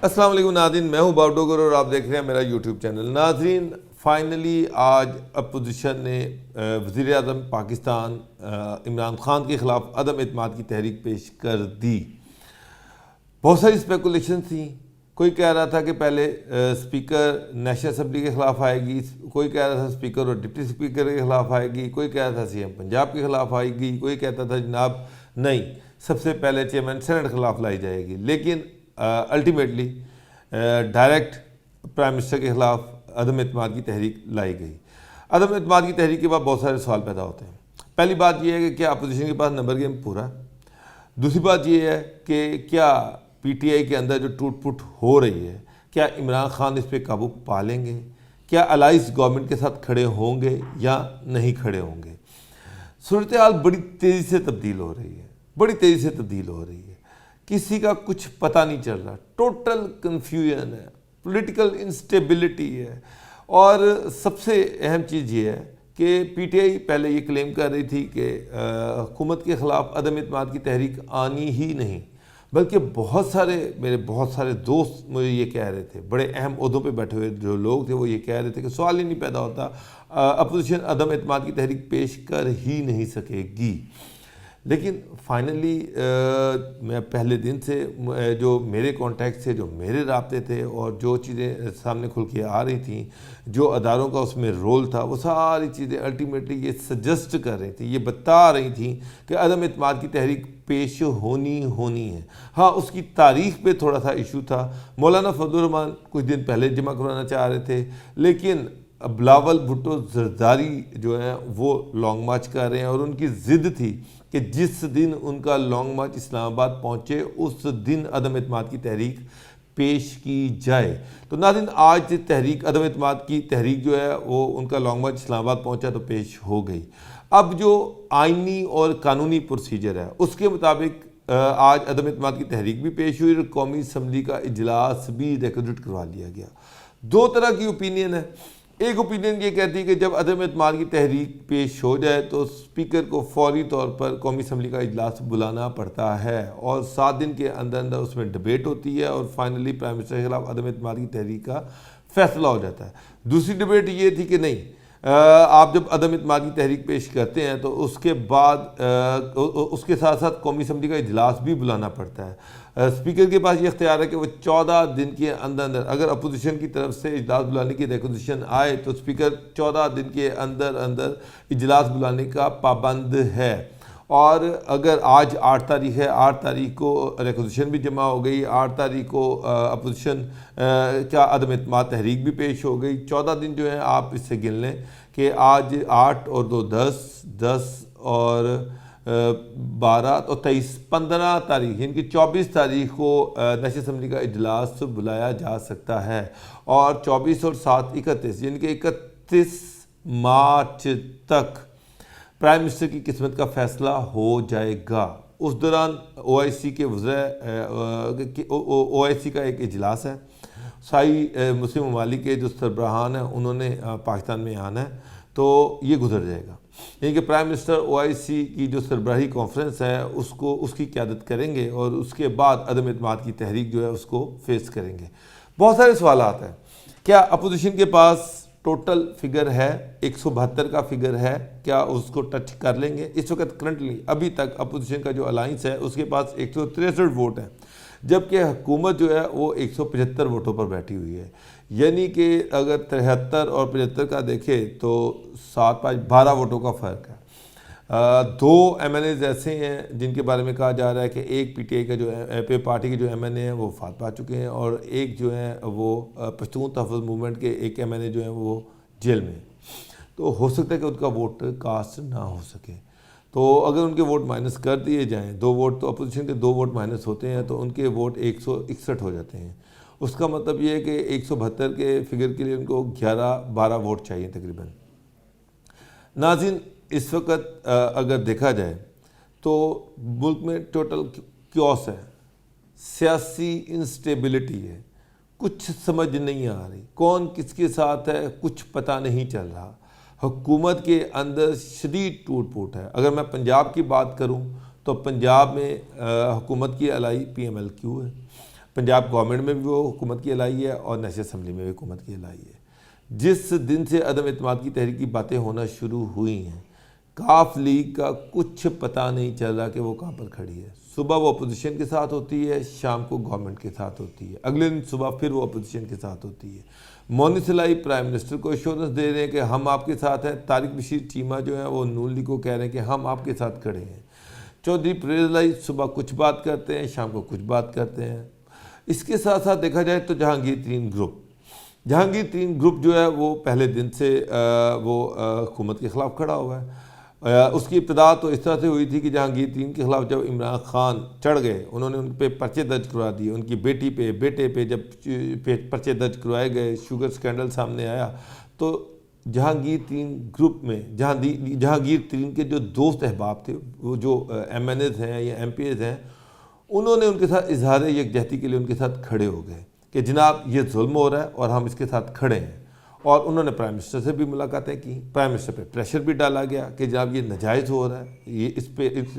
السلام علیکم ناظرین، میں ہوں باوڈوگر اور آپ دیکھ رہے ہیں میرا یوٹیوب چینل۔ ناظرین، فائنلی آج اپوزیشن نے وزیر اعظم پاکستان عمران خان کے خلاف عدم اعتماد کی تحریک پیش کر دی۔ بہت ساری اسپیکولیشن تھیں۔ کوئی کہہ رہا تھا کہ پہلے اسپیکر نیشنل اسمبلی کے خلاف آئے گی، کوئی کہہ رہا تھا اسپیکر اور ڈپٹی اسپیکر کے خلاف آئے گی، کوئی کہہ رہا تھا سی ایم پنجاب کے خلاف آئے گی، کوئی کہتا تھا جناب نہیں سب سے پہلے چیئرمین سینٹ کے خلاف لائی جائے گی۔ لیکن الٹیمیٹلی ڈائریکٹ پرائم منسٹر کے خلاف عدم اعتماد کی تحریک لائی گئی۔ عدم اعتماد کی تحریک کے بعد بہت سارے سوال پیدا ہوتے ہیں۔ پہلی بات یہ ہے کہ کیا اپوزیشن کے پاس نمبر گیم پورا ہے؟ دوسری بات یہ ہے کہ کیا پی ٹی آئی کے اندر جو ٹوٹ پھوٹ ہو رہی ہے، کیا عمران خان اس پہ قابو پا لیں گے؟ کیا الائنس گورنمنٹ کے ساتھ کھڑے ہوں گے یا نہیں کھڑے ہوں گے؟ صورتحال بڑی تیزی سے تبدیل ہو رہی ہے، بڑی تیزی سے تبدیل ہو رہی ہے۔ کسی کا کچھ پتہ نہیں چل رہا، ٹوٹل کنفیوژن ہے، پولیٹیکل انسٹیبلٹی ہے۔ اور سب سے اہم چیز یہ ہے کہ پی ٹی آئی پہلے یہ کلیم کر رہی تھی کہ حکومت کے خلاف عدم اعتماد کی تحریک آنی ہی نہیں، بلکہ میرے بہت سارے دوست مجھے یہ کہہ رہے تھے، بڑے اہم عہدوں پہ بیٹھے ہوئے جو لوگ تھے وہ یہ کہہ رہے تھے کہ سوال ہی نہیں پیدا ہوتا، اپوزیشن عدم اعتماد کی تحریک پیش کر ہی نہیں سکے گی۔ لیکن فائنلی میں پہلے دن سے جو میرے کانٹیکٹ تھے، جو میرے رابطے تھے اور جو چیزیں سامنے کھل کے آ رہی تھیں، جو اداروں کا اس میں رول تھا، وہ ساری چیزیں الٹیمیٹلی یہ سجسٹ کر رہی تھیں، یہ بتا رہی تھیں کہ عدم اعتماد کی تحریک پیش ہونی ہے۔ ہاں، اس کی تاریخ پہ تھوڑا سا ایشو تھا۔ مولانا فضل الرحمان کچھ دن پہلے جمع کرانا چاہ رہے تھے، لیکن بلاول بھٹو زرداری جو ہیں وہ لانگ مارچ کر رہے ہیں، اور ان کی ضد تھی کہ جس دن ان کا لانگ مارچ اسلام آباد پہنچے اس دن عدم اعتماد کی تحریک پیش کی جائے۔ تو ناظرین، آج تحریک عدم اعتماد کی تحریک جو ہے وہ ان کا لانگ مارچ اسلام آباد پہنچا تو پیش ہو گئی۔ اب جو آئینی اور قانونی پروسیجر ہے اس کے مطابق آج عدم اعتماد کی تحریک بھی پیش ہوئی اور قومی اسمبلی کا اجلاس بھی ریکارڈ کروا لیا گیا۔ دو طرح کی اوپینین ہے۔ ایک اوپینین یہ کہتی ہے کہ جب عدم اعتماد کی تحریک پیش ہو جائے تو اسپیکر کو فوری طور پر قومی اسمبلی کا اجلاس بلانا پڑتا ہے اور 7 دن کے اندر اندر اس میں ڈبیٹ ہوتی ہے اور فائنلی پرائم منسٹر کے خلاف عدم اعتماد کی تحریک کا فیصلہ ہو جاتا ہے۔ دوسری ڈبیٹ یہ تھی کہ نہیں، آپ جب عدم اعتماد کی تحریک پیش کرتے ہیں تو اس کے بعد اس کے ساتھ ساتھ قومی اسمبلی کا اجلاس بھی بلانا پڑتا ہے۔ اسپیکر کے پاس یہ اختیار ہے کہ وہ 14 دن کے اندر اندر اگر اپوزیشن کی طرف سے اجلاس بلانے کی ریکوزیشن آئے تو اسپیکر 14 دن کے اندر اندر اجلاس بلانے کا پابند ہے۔ اور اگر آج 8 تاریخ ہے، 8 تاریخ کو ریکوزیشن بھی جمع ہو گئی، 8 تاریخ کو اپوزیشن کا عدم اعتماد تحریک بھی پیش ہو گئی، 14 دن جو ہیں آپ اس سے گن لیں کہ آج 8 اور 2 10 اور 12 اور 23 15 تاریخ یعنی کہ 24 تاریخ کو نیشنل اسمبلی کا اجلاس بلایا جا سکتا ہے، اور 24 اور 7 31 یعنی کہ 31 مارچ تک پرائم منسٹر کی قسمت کا فیصلہ ہو جائے گا۔ اس دوران او آئی سی کے او آئی سی کا ایک اجلاس ہے، ساری مسلم ممالک کے جو سربراہان ہیں انہوں نے پاکستان میں آنا ہے، تو یہ گزر جائے گا۔ یعنی کہ پرائم منسٹر او آئی سی کی جو سربراہی کانفرنس ہے اس کی قیادت کریں گے اور اس کے بعد عدم اعتماد کی تحریک جو ہے اس کو فیس کریں گے۔ بہت سارے سوالات ہیں۔ کیا اپوزیشن کے پاس ٹوٹل فگر ہے 172 کا فگر ہے؟ کیا اس کو ٹچ کر لیں گے؟ اس وقت کرنٹلی ابھی تک اپوزیشن کا جو الائنس ہے اس کے پاس 163 ووٹ ہیں، جبکہ حکومت جو ہے وہ 175 ووٹوں پر بیٹھی ہوئی ہے۔ یعنی کہ اگر 73 اور 75 کا دیکھے تو 7 5 12 ووٹوں کا فرق ہے۔ 2 ایم این ایز ایسے ہیں جن کے بارے میں کہا جا رہا ہے کہ ایک پی ٹی آئی کا جو پارٹی کے جو ایم این اے ہیں وہ وفات پا چکے ہیں، اور ایک جو ہیں وہ پشتون تحفظ موومنٹ کے ایک ایم این اے جو ہیں وہ جیل میں ہیں۔ تو ہو سکتا ہے کہ ان کا ووٹ کاسٹ نہ ہو سکے، تو اگر ان کے ووٹ مائنس کر دیے جائیں، 2 ووٹ تو اپوزیشن کے 2 ووٹ مائنس ہوتے ہیں تو ان کے ووٹ 161 ہو جاتے ہیں۔ اس کا مطلب یہ ہے کہ 172 کے فگر کے لیے ان کو 11-12 ووٹ چاہیے تقریباً۔ ناظرین، اس وقت اگر دیکھا جائے تو ملک میں ٹوٹل کیوس ہے، سیاسی انسٹیبلٹی ہے، کچھ سمجھ نہیں آ رہی، کون کس کے ساتھ ہے کچھ پتہ نہیں چل رہا۔ حکومت کے اندر شدید ٹوٹ پھوٹ ہے۔ اگر میں پنجاب کی بات کروں تو پنجاب میں حکومت کی الائی پی ایم ایل کیو ہے، پنجاب گورنمنٹ میں بھی وہ حکومت کی الائی ہے اور نیشنل اسمبلی میں بھی حکومت کی الائی ہے۔ جس دن سے عدم اعتماد کی تحریک کی باتیں ہونا شروع ہوئی ہیں، کاف لیگ کا کچھ پتہ نہیں چل رہا کہ وہ کہاں پر کھڑی ہے۔ صبح وہ اپوزیشن کے ساتھ ہوتی ہے، شام کو گورنمنٹ کے ساتھ ہوتی ہے، اگلے دن صبح پھر وہ اپوزیشن کے ساتھ ہوتی ہے۔ مونی سلائی پرائم منسٹر کو ایشورنس دے رہے ہیں کہ ہم آپ کے ساتھ ہیں، طارق بشیر چیمہ جو ہیں وہ نون لیگ کو کہہ رہے ہیں کہ ہم آپ کے ساتھ کھڑے ہیں۔ چودھری پرویز لائی صبح کچھ بات کرتے ہیں، شام کو کچھ بات کرتے ہیں۔ اس کے ساتھ ساتھ دیکھا جائے تو جہانگیر ترین گروپ جو ہے وہ پہلے دن سے وہ حکومت کے خلاف کھڑا ہوا ہے۔ اس کی ابتدا تو اس طرح سے ہوئی تھی کہ جہانگیر ترین کے خلاف جب عمران خان چڑھ گئے، انہوں نے ان پہ پرچے درج کروا دیے، ان کی بیٹی پہ بیٹے پہ جب پرچے درج کروائے گئے، شوگر سکینڈل سامنے آیا، تو جہانگیر ترین گروپ میں جہانگیر ترین کے جو دوست احباب تھے، وہ جو ایم این ایز ہیں یا ایم پی ایز ہیں، انہوں نے ان کے ساتھ اظہار یکجہتی کے لیے ان کے ساتھ کھڑے ہو گئے کہ جناب یہ ظلم ہو رہا ہے اور ہم اس کے ساتھ کھڑے ہیں۔ اور انہوں نے پرائم منسٹر سے بھی ملاقاتیں کی، پرائم منسٹر پہ پریشر بھی ڈالا گیا کہ جناب یہ ناجائز ہو رہا ہے،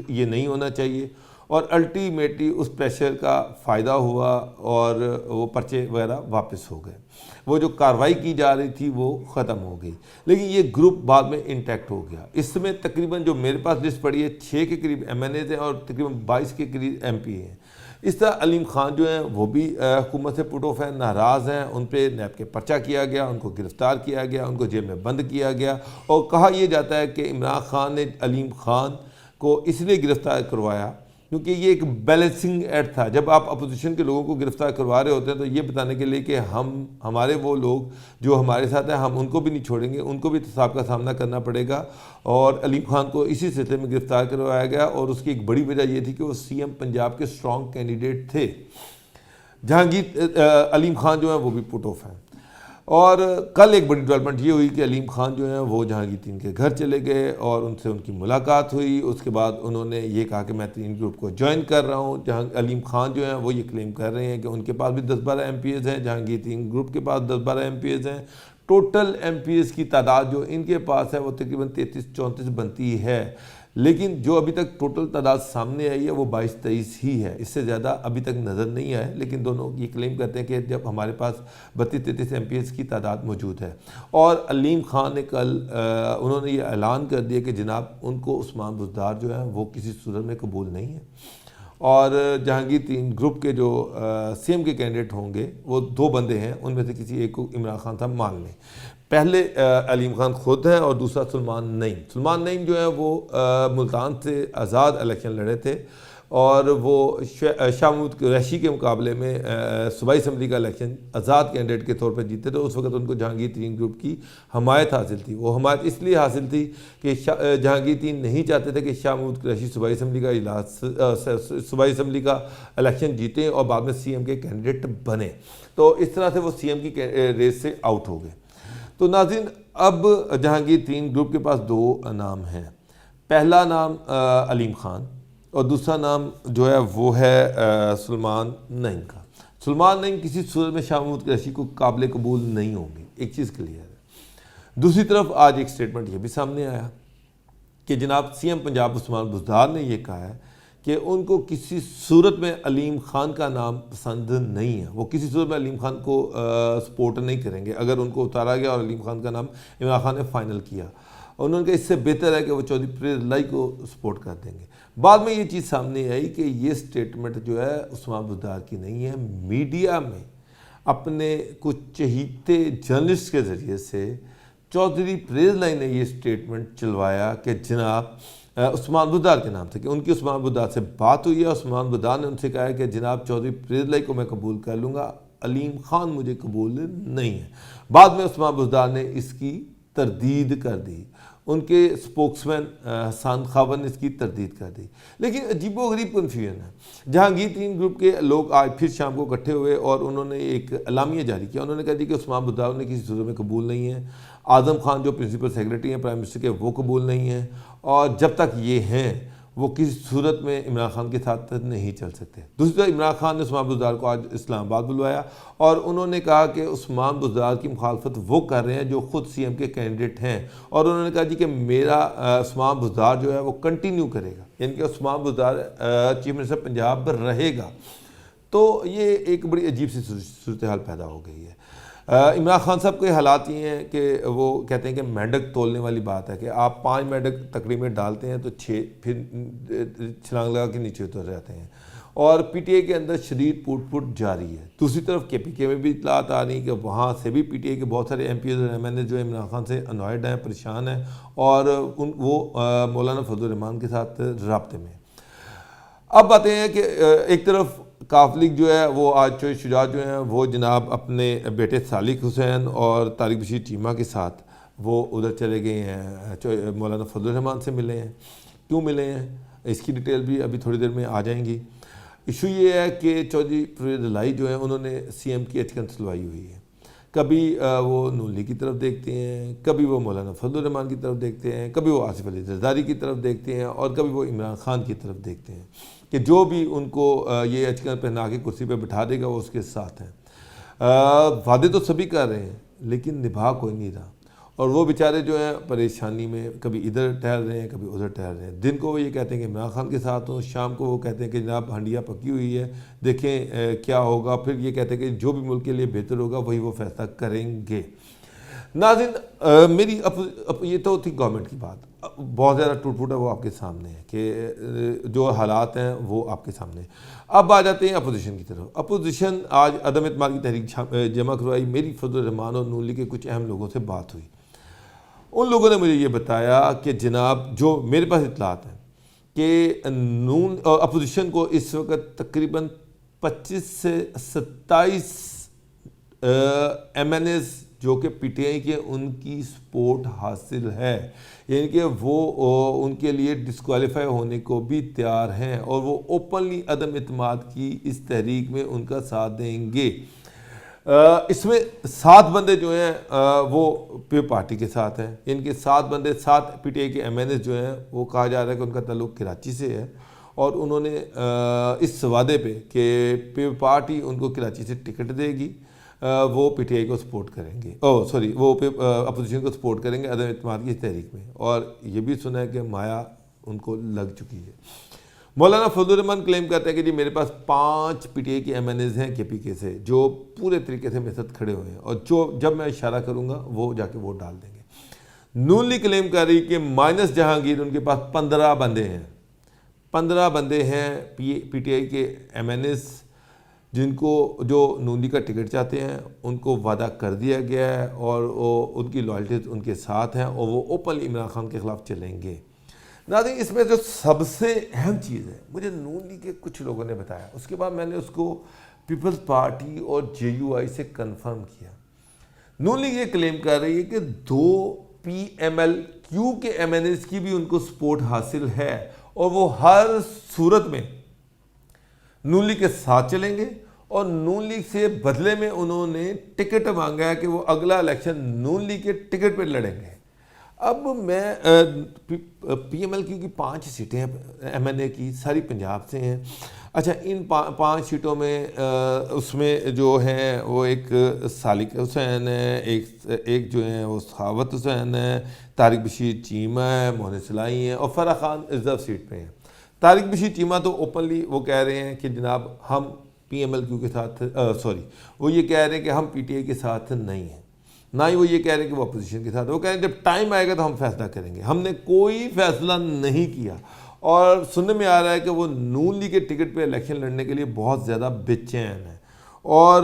یہ نہیں ہونا چاہیے، اور الٹیمیٹلی اس پریشر کا فائدہ ہوا اور وہ پرچے وغیرہ واپس ہو گئے۔ وہ جو کارروائی کی جا رہی تھی وہ ختم ہو گئی، لیکن یہ گروپ بعد میں انٹیکٹ ہو گیا۔ اس میں تقریباً جو میرے پاس لسٹ پڑی ہے 6 کے قریب ایم این ایز ہیں اور تقریباً 22 کے قریب ایم پی ہیں۔ اس طرح علیم خان جو ہیں وہ بھی حکومت سے پٹ آف ہیں، ناراض ہیں، ان پہ نیب کے پرچہ کیا گیا، ان کو گرفتار کیا گیا، ان کو جیل میں بند کیا گیا، اور کہا یہ جاتا ہے کہ عمران خان نے علیم خان کو اس لیے گرفتار کروایا کیونکہ یہ ایک بیلنسنگ ایکٹ تھا۔ جب آپ اپوزیشن کے لوگوں کو گرفتار کروا رہے ہوتے ہیں تو یہ بتانے کے لیے کہ ہمارے وہ لوگ جو ہمارے ساتھ ہیں ہم ان کو بھی نہیں چھوڑیں گے، ان کو بھی احتساب کا سامنا کرنا پڑے گا، اور علیم خان کو اسی سلسلے میں گرفتار کروایا گیا، اور اس کی ایک بڑی وجہ یہ تھی کہ وہ سی ایم پنجاب کے اسٹرانگ کینڈیڈیٹ تھے۔ علیم خان جو ہیں وہ بھی پٹ آف ہیں، اور کل ایک بڑی ڈیولپمنٹ یہ ہوئی کہ علیم خان جو ہیں وہ جہانگیر ترین کے گھر چلے گئے اور ان سے ان کی ملاقات ہوئی۔ اس کے بعد انہوں نے یہ کہا کہ میں ترین گروپ کو جوائن کر رہا ہوں۔ علیم خان جو ہیں وہ یہ کلیم کر رہے ہیں کہ ان کے پاس بھی 10-12 ایم پی ایز ہیں، جہانگیر ترین گروپ کے پاس 10-12 ایم پی ایز ہیں۔ ٹوٹل ایم پی ایز کی تعداد جو ان کے پاس ہے وہ تقریباً 33-34 بنتی ہے، لیکن جو ابھی تک ٹوٹل تعداد سامنے آئی ہے وہ 22-23 ہی ہے، اس سے زیادہ ابھی تک نظر نہیں آئے، لیکن دونوں یہ کلیم کرتے ہیں کہ جب ہمارے پاس 32-33 ایم پی ایز کی تعداد موجود ہے۔ اور علیم خان نے کل انہوں نے یہ اعلان کر دیا کہ جناب ان کو عثمان بزدار جو ہیں وہ کسی صورت میں قبول نہیں ہے، اور جہانگیر ترین گروپ کے جو سی ایم کے کینڈیڈیٹ ہوں گے وہ 2 بندے ہیں، ان میں سے کسی ایک کو عمران خان صاحب مان لیں۔ پہلے علیم خان خود ہیں اور دوسرا سلمان نعیم جو ہیں وہ ملتان سے آزاد الیکشن لڑے تھے، اور وہ شاہ محمود قریشی کے مقابلے میں صوبائی اسمبلی کا الیکشن آزاد کینڈیڈیٹ کے طور پر جیتے تھے۔ اس وقت ان کو جہانگیر ترین گروپ کی حمایت حاصل تھی۔ وہ حمایت اس لیے حاصل تھی کہ جہانگیر ترین نہیں چاہتے تھے کہ شاہ محمود قریشی صوبائی اسمبلی کا الیکشن جیتیں اور بعد میں سی ایم کے کینڈیڈیٹ بنے، تو اس طرح سے وہ سی ایم کی ریس سے آؤٹ ہو گئے۔ تو ناظرین، اب جہانگیر ترین گروپ کے پاس 2 نام ہیں، پہلا نام علیم خان اور دوسرا نام جو ہے وہ ہے سلمان نعیم کا۔ سلمان نعیم کسی صورت میں شاہ محمود قریشی کو قابل قبول نہیں ہوں گے، ایک چیز کلیئر ہے۔ دوسری طرف آج ایک سٹیٹمنٹ یہ بھی سامنے آیا کہ جناب سی ایم پنجاب عثمان بزدار نے یہ کہا ہے کہ ان کو کسی صورت میں علیم خان کا نام پسند نہیں ہے، وہ کسی صورت میں علیم خان کو سپورٹ نہیں کریں گے اگر ان کو اتارا گیا اور علیم خان کا نام عمران خان نے فائنل کیا۔ انہوں نے کہا اس سے بہتر ہے کہ وہ چودھری پرویز لائی کو سپورٹ کر دیں گے۔ بعد میں یہ چیز سامنے آئی کہ یہ سٹیٹمنٹ جو ہے عثمان بزدار کی نہیں ہے، میڈیا میں اپنے کچھ چہیتے جرنلسٹ کے ذریعے سے چودھری پرویز لائی نے یہ سٹیٹمنٹ چلوایا کہ جناب عثمان بزدار کے نام سے، کہ ان کی عثمان بزدار سے بات ہوئی ہے، عثمان بزدار نے ان سے کہا ہے کہ جناب چودھری پرویز لائی کو میں قبول کر لوں گا، علیم خان مجھے قبول نہیں ہے۔ بعد میں عثمان بزدار نے اس کی تردید کر دی، ان کے سپوکسمین حسان خاون نے اس کی تردید کر دی، لیکن عجیب و غریب کنفیوژن ہے۔ جہانگیر ترین گروپ کے لوگ آج پھر شام کو اکٹھے ہوئے اور انہوں نے ایک اعلامیہ جاری کیا، انہوں نے کہا کہ عثمان بزدار نے کسی صورت میں قبول نہیں ہے، اعظم خان جو پرنسپل سیکریٹری ہیں پرائم منسٹر کے وہ قبول نہیں ہیں، اور جب تک یہ ہیں وہ کسی صورت میں عمران خان کے ساتھ نہیں چل سکتے۔ دوسری طرف عمران خان نے عثمان بزدار کو آج اسلام آباد بلوایا اور انہوں نے کہا کہ عثمان بزدار کی مخالفت وہ کر رہے ہیں جو خود سی ایم کے کینڈیڈیٹ ہیں، اور انہوں نے کہا جی کہ میرا عثمان بزدار جو ہے وہ کنٹینیو کرے گا، یعنی کہ عثمان بزدار چیف منسٹر پنجاب رہے گا۔ تو یہ ایک بڑی عجیب سی صورتحال پیدا ہو گئی ہے۔ عمران خان صاحب کے حالات یہ ہیں کہ وہ کہتے ہیں کہ مینڈک تولنے والی بات ہے کہ آپ 5 مینڈک تقریب میں ڈالتے ہیں تو 6 پھر چھلانگ لگا کے نیچے اتر جاتے ہیں، اور پی ٹی آئی کے اندر شدید پوٹ جاری ہے۔ دوسری طرف کے پی کے میں بھی اطلاعات آ رہی ہیں کہ وہاں سے بھی پی ٹی آئی کے بہت سارے ایم پی ایز اور ایم این اے جو عمران خان سے انوائڈ ہیں، پریشان ہیں، اور وہ مولانا فضل الرحمان کے ساتھ رابطے میں۔ اب باتیں ہیں کہ ایک طرف کاف لیگ جو ہے وہ آج چوہے شجاعت جو ہیں وہ جناب اپنے بیٹے صالح حسین اور طارق بشیر چیمہ کے ساتھ وہ ادھر چلے گئے ہیں، مولانا فضل الرحمان سے ملے ہیں۔ کیوں ملے ہیں اس کی ڈیٹیل بھی ابھی تھوڑی دیر میں آ جائیں گی۔ ایشو یہ ہے کہ چودھری پرویز الہی جو ہیں انہوں نے سی ایم کی اچکن سلوائی ہوئی ہے، کبھی وہ نون لیگ کی طرف دیکھتے ہیں، کبھی وہ مولانا فضل الرحمان کی طرف دیکھتے ہیں، کبھی وہ آصف علی زرداری کی طرف دیکھتے ہیں، اور کبھی وہ عمران خان کی طرف دیکھتے ہیں کہ جو بھی ان کو یہ اچکن پہنا کے کرسی پہ بٹھا دے گا وہ اس کے ساتھ ہیں۔ وعدے تو سبھی کر رہے ہیں لیکن نبھا کوئی نہیں رہا، اور وہ بیچارے جو ہیں پریشانی میں کبھی ادھر ٹہل رہے ہیں کبھی ادھر ٹہل رہے ہیں۔ دن کو وہ یہ کہتے ہیں کہ عمران خان کے ساتھ ہوں، شام کو وہ کہتے ہیں کہ جناب ہنڈیا پکی ہوئی ہے، دیکھیں کیا ہوگا، پھر یہ کہتے ہیں کہ جو بھی ملک کے لیے بہتر ہوگا وہی وہ فیصلہ کریں گے۔ ناظرین، میری یہ تو تھی گورنمنٹ کی بات، بہت زیادہ ٹوٹ پھوٹ ہے وہ آپ کے سامنے ہے کہ جو حالات ہیں وہ آپ کے سامنے ہیں۔ اب آ جاتے ہیں اپوزیشن کی طرف۔ اپوزیشن آج عدم اعتماد کی تحریک جمع کروائی، میری فضل الرحمان اور نون لیگ کے کچھ اہم لوگوں سے بات ہوئی۔ ان لوگوں نے مجھے یہ بتایا کہ جناب جو میرے پاس اطلاعات ہیں کہ اپوزیشن کو اس وقت تقریباً 25 سے 27 ایم این ایز جو کہ پی ٹی آئی کے ان کی سپورٹ حاصل ہے، یعنی کہ وہ ان کے لیے ڈسکوالیفائی ہونے کو بھی تیار ہیں، اور وہ اوپنلی عدم اعتماد کی اس تحریک میں ان کا ساتھ دیں گے۔ اس میں 7 بندے جو ہیں وہ پیو پارٹی کے ساتھ ہیں، ان کے 7 بندے 7 پی ٹی آئی کے ایم این ایز جو ہیں وہ کہا جا رہا ہے کہ ان کا تعلق کراچی سے ہے، اور انہوں نے اس وعدے پہ کہ پیو پارٹی ان کو کراچی سے ٹکٹ دے گی، وہ پی ٹی آئی کو سپورٹ کریں گے، وہ اپوزیشن کو سپورٹ کریں گے عدم اعتماد کی تحریک میں۔ اور یہ بھی سنا ہے کہ مایا ان کو لگ چکی ہے۔ مولانا فضل الرحمان کلیم کرتے ہیں کہ جی میرے پاس 5 پی ٹی آئی کے ایم این ایز ہیں کے پی کے سے جو پورے طریقے سے میرے ساتھ کھڑے ہوئے ہیں، اور جب میں اشارہ کروں گا وہ جا کے ووٹ ڈال دیں گے۔ نون لیگ کلیم کر رہی کہ مائنس جہانگیر ان کے پاس 15 بندے ہیں، 15 بندے ہیں پی ٹی آئی کے ایم این ایز جن کو جو نون لیگ کا ٹکٹ چاہتے ہیں، ان کو وعدہ کر دیا گیا ہے، اور ان کی لائلٹیز ان کے ساتھ ہیں، اور وہ اوپنلی عمران خان کے خلاف چلیں گے۔ ناظرین، اس میں جو سب سے اہم چیز ہے مجھے نون لیگ کے کچھ لوگوں نے بتایا، اس کے بعد میں نے اس کو پیپلز پارٹی اور جے یو آئی سے کنفرم کیا۔ نون لیگ یہ کلیم کر رہی ہے کہ 2 پی ایم ایل کیو کے ایم این ایز کی بھی ان کو سپورٹ حاصل ہے، اور وہ ہر صورت میں نون لیگ کے ساتھ چلیں گے، اور نون لیگ سے بدلے میں انہوں نے ٹکٹ مانگا ہے کہ وہ اگلا الیکشن نون لیگ کے ٹکٹ پہ لڑیں گے۔ اب میں پی ایم ایل کیو کی 5 سیٹیں ہیں ایم این اے کی، ساری پنجاب سے ہیں۔ اچھا، ان 5 سیٹوں میں اس میں جو ہیں وہ ایک صالح حسین ہے، ایک جو ہیں وہ سخاوت حسین ہے، طارق بشیر چیمہ ہے، موہن سلائی ہیں، اور فرح خان ریزرو سیٹ پہ ہیں۔ طارق بشیر چیمہ تو اوپنلی وہ کہہ رہے ہیں کہ جناب ہم پی ایم ایل کیو کے ساتھ وہ یہ کہہ رہے ہیں کہ ہم پی ٹی آئی کے ساتھ نہیں ہیں، نہ ہی وہ یہ کہہ رہے ہیں کہ وہ اپوزیشن کے ساتھ، وہ کہہ رہے ہیں جب ٹائم آئے گا تو ہم فیصلہ کریں گے۔ ہم نے کوئی فیصلہ نہیں کیا، اور سننے میں آ رہا ہے کہ وہ نون لیگ کے ٹکٹ پہ الیکشن لڑنے کے لیے بہت زیادہ بے چین ہے۔ اور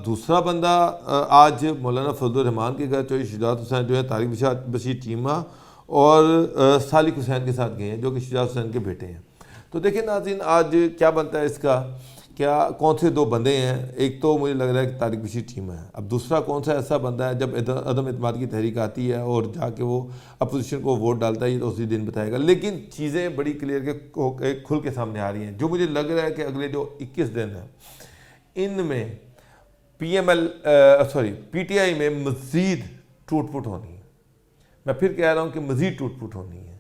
دوسرا بندہ آج مولانا فضل الرحمان کے گھر چوہدری شجاعت حسین جو ہے طارق بشیر چیمہ اور صالح حسین کے ساتھ گئے ہیں جو کہ شجاعت حسین کے بیٹے ہیں۔ تو دیکھیں ناظرین، آج کیا بنتا ہے اس کا، کیا کون سے 2 بندے ہیں؟ ایک تو مجھے لگ رہا ہے کہ طارق بشیر چیمہ ہے، اب دوسرا کون سا ایسا بندہ ہے جب عدم اعتماد کی تحریک آتی ہے اور جا کے وہ اپوزیشن کو ووٹ ڈالتا ہے، یہ تو اسی دن بتائے گا۔ لیکن چیزیں بڑی کلیئر کے کھل کے سامنے آ رہی ہیں۔ جو مجھے لگ رہا ہے کہ اگلے جو 21 دن ہیں ان میں پی ٹی آئی میں مزید ٹوٹ پھوٹ ہونی ہے۔ میں پھر کہہ رہا ہوں کہ مزید ٹوٹ پھوٹ ہونی ہے،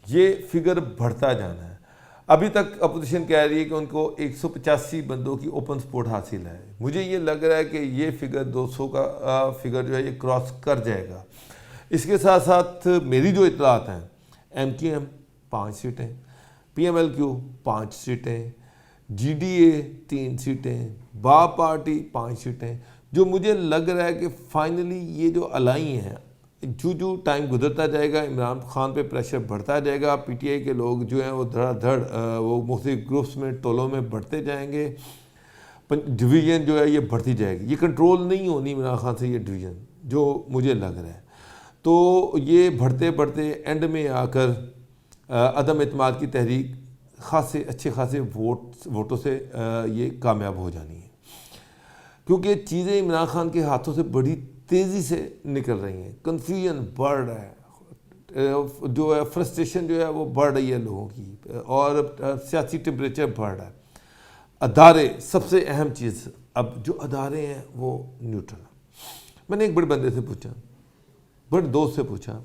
یہ فگر بڑھتا جانا ہے۔ ابھی تک اپوزیشن کہہ رہی ہے کہ ان کو 185 بندوں کی اوپن سپورٹ حاصل ہے، مجھے یہ لگ رہا ہے کہ یہ فگر 200 کا فگر جو ہے یہ کراس کر جائے گا۔ اس کے ساتھ ساتھ میری جو اطلاعات ہیں، ایم کیو ایم 5 سیٹیں، پی ایم ایل کیو 5 سیٹیں، جی ڈی اے 3 سیٹیں، با پارٹی 5 سیٹیں. جو مجھے لگ رہا ہے کہ فائنلی یہ جو الائی ہیں، جو ٹائم گزرتا جائے گا عمران خان پہ پریشر بڑھتا جائے گا، پی ٹی آئی کے لوگ جو ہیں وہ دھڑا دھڑ وہ مختلف گروپس میں ٹولوں میں بڑھتے جائیں گے، ڈویژن جو ہے یہ بڑھتی جائے گی. یہ کنٹرول نہیں ہونی عمران خان سے، یہ ڈویژن جو مجھے لگ رہا ہے. تو یہ بڑھتے بڑھتے اینڈ میں آ کر عدم اعتماد کی تحریک اچھے خاصے ووٹوں سے یہ کامیاب ہو جانی ہے، کیونکہ چیزیں عمران خان کے ہاتھوں سے بڑی تیزی سے نکل رہی ہیں. کنفیوژن بڑھ رہا ہے، جو ہے فرسٹریشن جو ہے وہ بڑھ رہی ہے لوگوں کی، اور سیاسی ٹمپریچر بڑھ رہا ہے. ادارے سب سے اہم چیز، اب جو ادارے ہیں وہ نیوٹرل ہیں. میں نے ایک بڑے بندے سے پوچھا، بڑے دوست سے پوچھا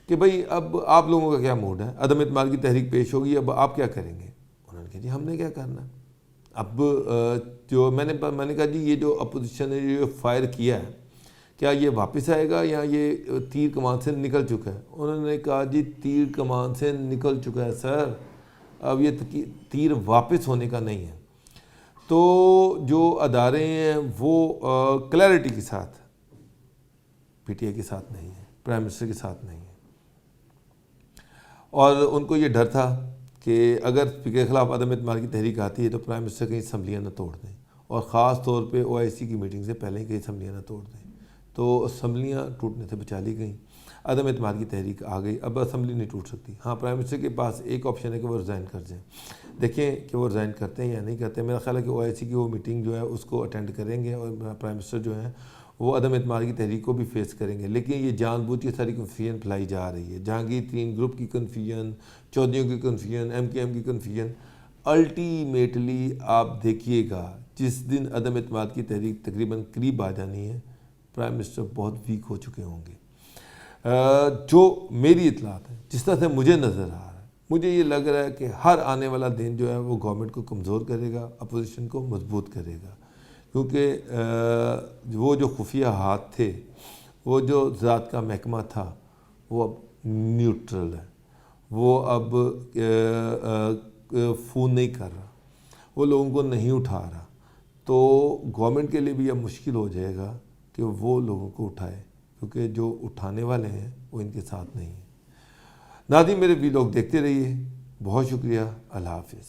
کہ بھئی اب آپ لوگوں کا کیا موڈ ہے، عدم اعتماد کی تحریک پیش ہوگی، اب آپ کیا کریں گے؟ انہوں نے کہا جی ہم نے کیا کرنا. اب جو میں نے کہا جی یہ جو اپوزیشن نے جو فائر کیا ہے کیا یہ واپس آئے گا یا یہ تیر کمان سے نکل چکا ہے؟ انہوں نے کہا جی تیر کمان سے نکل چکا ہے سر، اب یہ تیر واپس ہونے کا نہیں ہے. تو جو ادارے ہیں وہ کلیئرٹی کے ساتھ پی ٹی آئی کے ساتھ نہیں ہے، پرائم منسٹر کے ساتھ نہیں ہے، اور ان کو یہ ڈر تھا کہ اگر اسپیکر کے خلاف عدم اعتماد کی تحریک آتی ہے تو پرائم منسٹر کہیں اسمبلیاں نہ توڑ دیں، اور خاص طور پہ او آئی سی کی میٹنگ سے پہلے کہیں اسمبلیاں نہ توڑ دیں. تو اسمبلیاں ٹوٹنے سے بچا لی گئیں، عدم اعتماد کی تحریک آ گئی. اب اسمبلی نہیں ٹوٹ سکتی. ہاں پرائم منسٹر کے پاس ایک آپشن ہے کہ وہ ریزائن کر جائیں. دیکھیں کہ وہ ریزائن کرتے ہیں یا نہیں کرتے. میرا خیال ہے کہ او آئی سی کی وہ میٹنگ جو ہے اس کو اٹینڈ کریں گے، اور پرائم منسٹر جو ہیں وہ عدم اعتماد کی تحریک کو بھی فیس کریں گے. لیکن یہ جان بوجھ کے ساری کنفیوژن پھیلائی جا رہی ہے، جہانگیر ترین گروپ کی کنفیوژن، چودھریوں کی کنفیوژن، ایم کے ایم کی کنفیوژن. الٹیمیٹلی آپ دیکھیے گا جس دن عدم اعتماد کی تحریک تقریباً قریب آ جانی ہے، پرائم منسٹر بہت ویک ہو چکے ہوں گے. جو میری اطلاعات ہے، جس طرح سے مجھے نظر آ رہا ہے، مجھے یہ لگ رہا ہے کہ ہر آنے والا دن جو ہے وہ گورنمنٹ کو کمزور کرے گا، اپوزیشن کو مضبوط کرے گا. کیونکہ وہ جو خفیہ ہاتھ تھے، وہ جو ذات کا محکمہ تھا، وہ اب نیوٹرل ہے. وہ اب فون نہیں کر رہا، وہ لوگوں کو نہیں اٹھا رہا. تو گورنمنٹ کے لیے بھی اب مشکل ہو جائے گا کہ وہ لوگوں کو اٹھائے، کیونکہ جو اٹھانے والے ہیں وہ ان کے ساتھ نہیں ہیں. ناظرین میرے وی لوگ دیکھتے رہیے. بہت شکریہ. اللہ حافظ.